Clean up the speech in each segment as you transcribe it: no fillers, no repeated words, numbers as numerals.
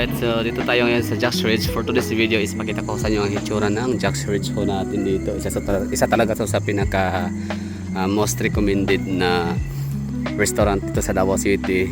Alright, so dito tayo ngayon sa Jack's Ridge. For today's video is makita ko sa inyo ang hitsura ng Jack's Ridge ho natin dito. Isa talaga to sa pinaka most recommended na restaurant dito sa Davao City,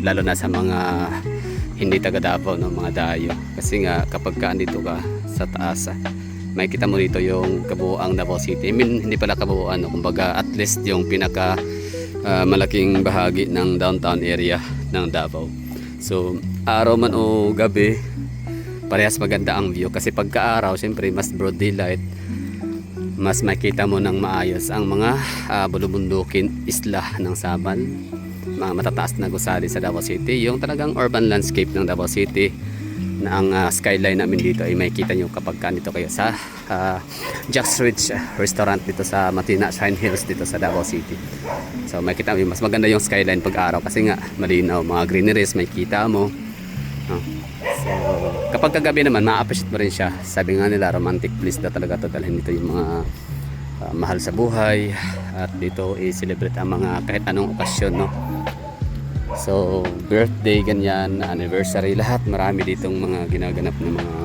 lalo na sa mga hindi taga Davao, no, mga dayo. Kasi nga kapag ka andito ka sa taas, makikita mo dito yung kabuuang Davao City. I mean, hindi pala kabuuan, no? Kumbaga at least yung pinaka malaking bahagi ng downtown area ng Davao. So araw man o gabi, parehas maganda ang view. Kasi pagka-araw, siyempre mas broad daylight, mas makita mo ng maayos ang mga bulubundukin, isla ng Sabal, mga matataas na gusali sa Davao City. Yung talagang urban landscape ng Davao City na ang skyline namin dito ay makikita nyo kapag dito kayo sa Jack's Ridge restaurant dito sa Matina Shine Hills dito sa Davao City. So makikita mo mas maganda yung skyline pag araw kasi nga malinaw, mga greeneries makikita mo. So kapag kagabi naman ma-appreciate mo rin siya. Sabi nga nila romantic place na talaga to, dahil dito yung mga mahal sa buhay at dito i-celebrate ang mga kahit anong okasyon, no. So birthday, ganyan, anniversary, lahat marami ditong mga ginaganap na mga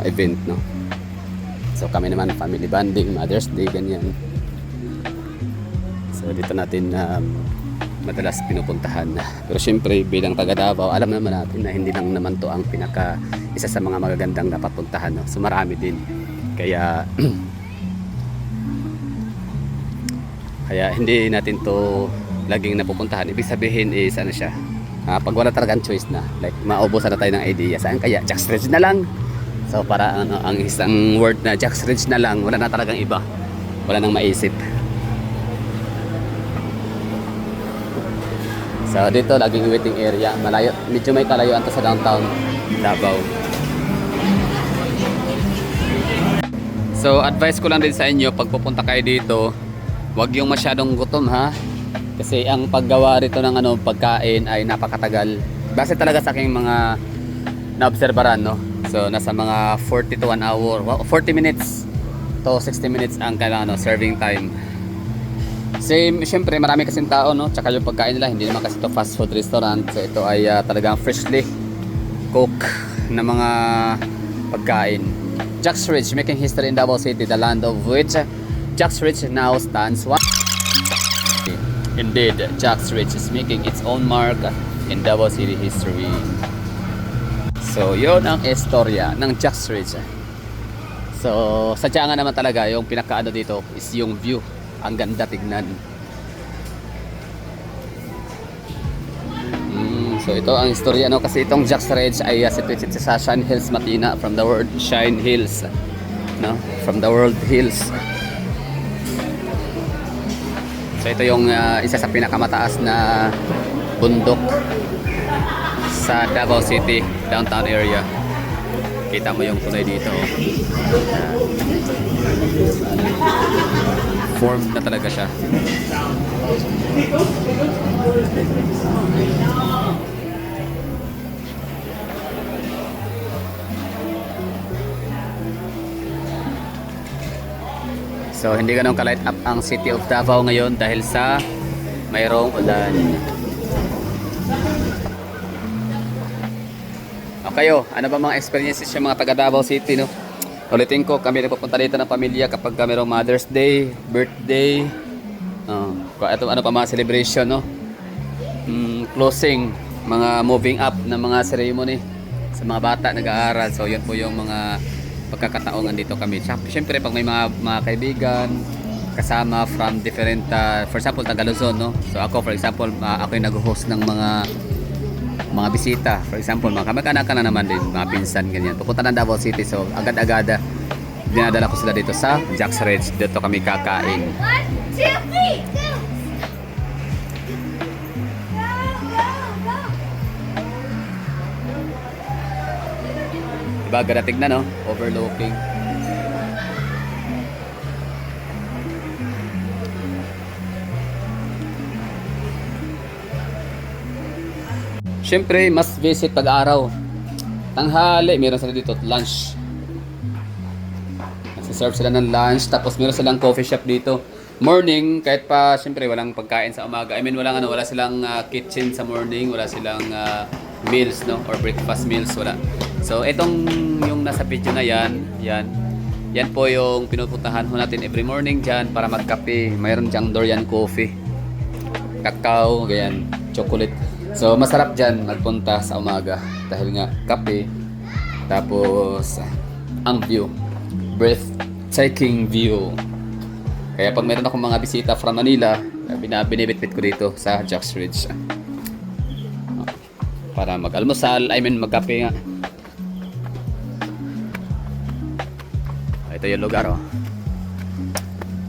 event, no. So kami naman family bonding, Mother's Day, ganyan. So dito natin madalas pinupuntahan. Pero syempre bilang taga Davao, alam naman natin na hindi lang naman to ang pinaka isa sa mga magagandang dapat puntahan, no. So marami din. Kaya hindi natin to laging napupuntahan. Ibig sabihin is ano siya, pag wala talagang choice na, like maubusan na tayo ng idea, saan kaya Jack's Ridge na lang. So para ang isang word na Jack's Ridge na lang, wala na talagang iba, wala nang maisip. So dito laging waiting area, malayo, medyo may kalayuan to sa downtown Davao. So advice ko lang din sa inyo, pag pupunta kayo dito, wag yung masyadong gutom, ha. Kasi ang paggawa rito ng pagkain ay napakatagal. Base talaga sa aking mga naobserbaran, no. So nasa mga 40 to 1 hour, 40 minutes to 60 minutes ang kailangan, serving time. Same, syempre marami kasing tao, no. Tsaka yung pagkain nila, hindi naman kasi ito fast food restaurant. So ito ay talagang freshly cook na mga pagkain. Jack's Ridge, making history in Davao City, the land of which Jack's Ridge now stands. Indeed, Jack's Ridge is making its own mark in Davao City history. So, yun ang istorya ng Jack's Ridge. So, sadya nga naman talaga, yung pinakaano dito is yung view. Ang ganda tignan. So, ito ang istorya, no? Kasi itong Jack's Ridge ay situated sa Shine Hills, Matina, from the word Shine Hills, no? From the word hills. So ito yung isa sa pinakamataas na bundok sa Davao City downtown area. Kita mo yung tulay dito. Formed na talaga siya. So hindi ganun ka-light up ang City of Davao ngayon dahil sa mayroong ulan. Okay, ano ba mga experiences yung mga taga Davao City, no? Ulitin ko, kami nagpupunta dito ng pamilya kapag mayroong Mother's Day, birthday, ito, ano pa mga celebration, no? Closing, mga moving up ng mga ceremony sa mga bata nag-aaral. So yun po yung mga pagkakataong andito kami. Siyempre pag may mga kaibigan kasama from different for example taga Luzon, no. So ako for example ako yung nag-host ng mga bisita. For example mga kamag-anak na naman din, mga pinsan, ganyan. Pupunta ng Davao City, so agad-agad dinadala ko sila dito sa Jack's Ridge. Dito kami kakain. 1, 2, 3, go! Diba, ganda tignan, no? Overlooking. Siyempre, mas visit pag-araw. Tanghali, meron sila dito lunch. Nasa-serve sila ng lunch, tapos meron silang coffee shop dito. Morning, kahit pa siyempre walang pagkain sa umaga. I mean, wala silang kitchen sa morning, wala silang meals, no, or breakfast meals, wala. So itong yung nasa video na yan po yung pinupuntahan ho natin every morning dyan para magkape. Mayroon dyang Dorian coffee, kakao, ganyan, chocolate. So masarap dyan magpunta sa umaga dahil nga kape, tapos ang view, breathtaking view. Kaya pag meron akong mga bisita from Manila, binibitbit ko dito sa Jack's Ridge para mag-almusal, magkape nga. Ito yung lugar, oh,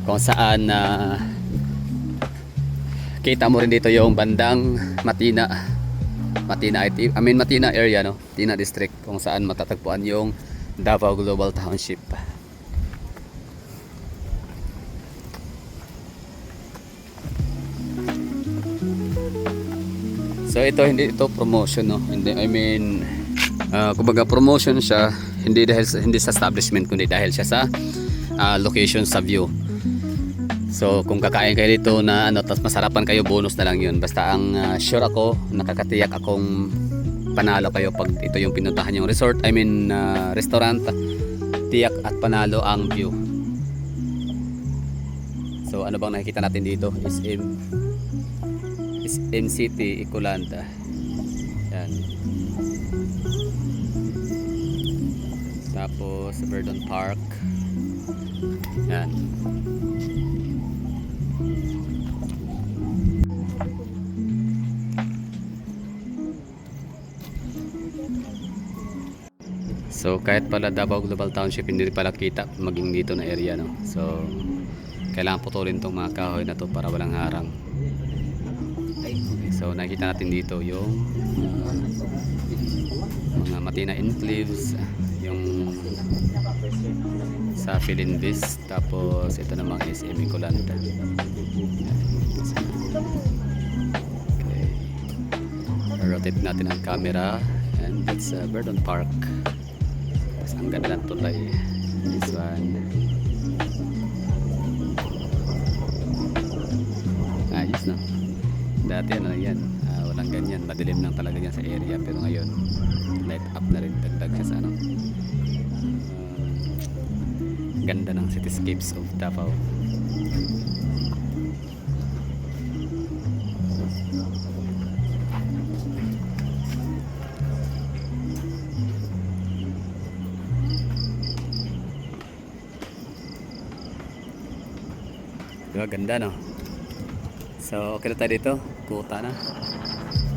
kung saan kita mo rin dito yung bandang Matina area, no, Matina district, kung saan matatagpuan yung Davao Global Township. So hindi ito promotion, no. Hindi, kumbaga promotion siya, hindi sa establishment, kundi dahil siya sa location, sa view. So kung kakain kayo dito na tapos masarapan kayo, bonus na lang yun. Basta ang sure ako, nakakatiyak akong panalo kayo pag ito yung pinuntahan yung resort, restaurant. Tiyak at panalo ang view. So ano bang nakikita natin dito? SM City, Ecolanda. Yan. Tapos Verdon Park. Yan. So kahit pala Davao Global Township, hindi pala kita maging dito na area, no. So kailangan putulin tong mga kahoy na to para walang harang. So nakita natin dito yung mga Matina enclaves, yung sa Philinvis, tapos ito namang SM Ecolanda. Okay. Rotate natin ang camera, and that's Verdon Park. Tapos ang ganda ng tulay. This one. Ayos na. Dati yan, walang ganyan, madilim lang talaga yan sa area, pero ngayon light up na rin, dagdag siya sa ganda ng cityscapes of Davao. Diba ganda, no? So okay na tayo dito, kuta na,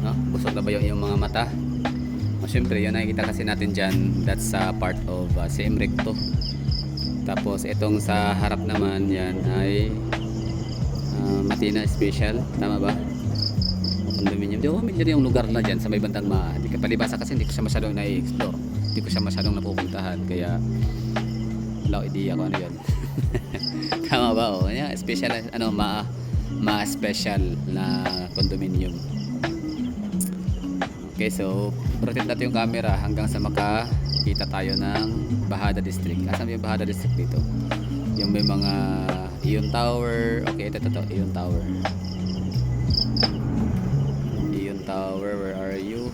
no? Busog na ba yung mga mata? Siyempre yun nakikita kasi natin dyan, that's part of CM Recto. Tapos itong sa harap naman, yan ay Matina Special, tama ba? Condominium. Di ko familiar yung lugar na dyan sa may bandang hindi ka palibasa kasi hindi ko siya masyadong na-explore, hindi ko siya masyadong napupuntahan, kaya wala ko idea kung ano yun. Tama ba? Oh, yeah, special, special na condominium. Okay, so rotate natin yung camera hanggang sa makakita tayo ng Bahada District. Asan yung Bahada District dito? Yung may mga Ion Tower. Okay, ito, Ion Tower. Ion Tower, where are you?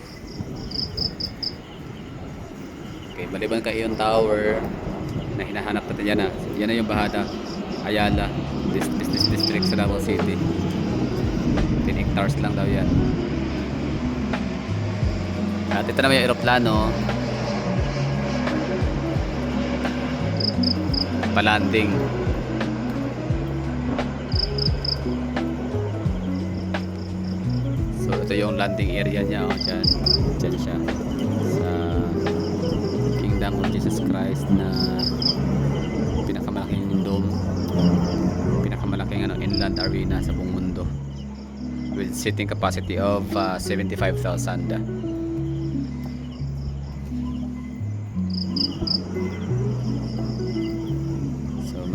Okay, maliban ka Ion Tower na hinahanap natin yan, yan na yung Bahada Ayala Business District sa Davao City. 10 hectares lang daw yan. At ito naman yung aeroplano, palanding. So ito yung landing area niya, dyan siya sa Kingdom of Jesus Christ na pinakamalaking dome, pinakamalaking inland arena sa buong mundo, with seating capacity of 75,000.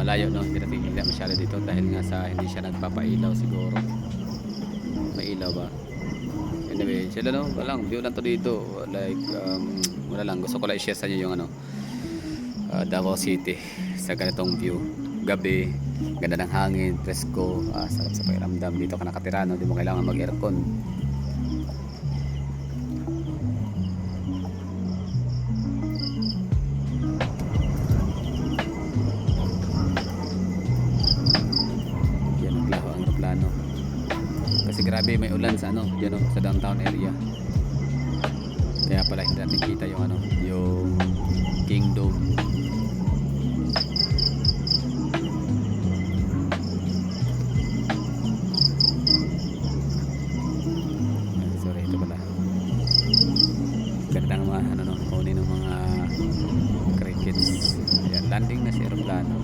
Malayo, no, hindi natin kita masyado dito dahil nga sa hindi siya nagpapailaw siguro. May ilaw ba? Anyway, sila, no, walang view lang to dito, like wala lang, gusto ko lang i-share sa inyo yung Davao City sa ganitong view. Gabi, ganda ng hangin, presko, sarap sa pakiramdam. Dito ka nakatira, no, di mo kailangan mag-aircon. Kasi may ulan sa ano, yan oh, sa downtown area. Kaya pala hindi natin kita yung ano, yung Kingdom. Sorry, ito pala. Ganda ng mga ano no, kunin ng mga crickets. Ayan, landing na si aeroplano.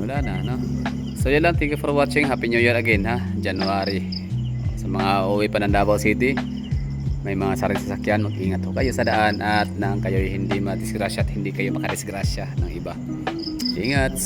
Wala na, no? So yun lang, thank you for watching. Happy New Year again, ha? January. Sa mga uuwi pa ng Davao City, may mga sariling sasakyan, mag-ingat ho kayo sa daan at nang kayo hindi madisgrasya at hindi kayo makadisgrasya ng iba. Ingat!